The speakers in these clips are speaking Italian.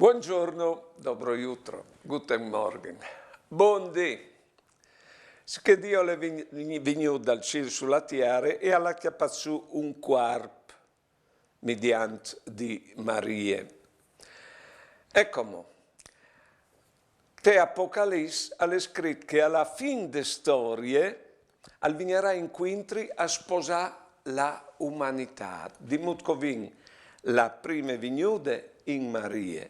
Buongiorno, dobro jutro, guten Morgen, buondì. Che Dio è venuto dal cielo sulla terra e ha chiappato su un corpo mediante di Maria. Eccomo, te Apocalisse ha scritto che alla fine delle storie venirà incontri a sposare la umanità. Di Mutcovin, la prima venuta in Maria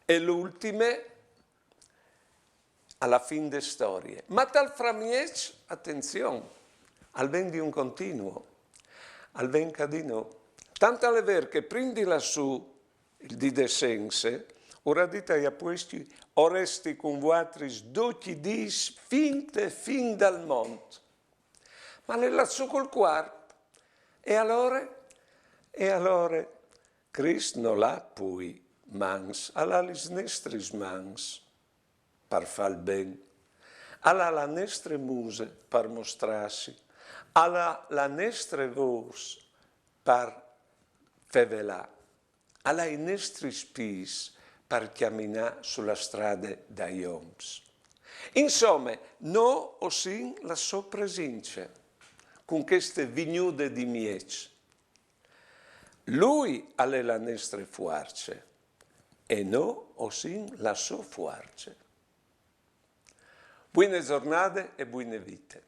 e l'ultima alla fine delle storie. Ma tal framiec, attenzione, al ben di un continuo, al ben cadino. Tanto è vero che prendi lassù il di descense, ora dite a questi, oresti con vuatris 12 dis fin dal monte. Ma le lassù col quarto. E allora, Cristo non l'ha poi mans, alla lis nestris mans, per far ben, alla la nestre muse per mostrarsi, alla la nestre voce per fevelà, alla i nostri spis per camminare sulla strada dai oms. Insomma, no o sin la sua presenza, con queste vignute di mieci. Lui ha le nostre forze e no o sin la sua forza. Buone giornate e buone vite.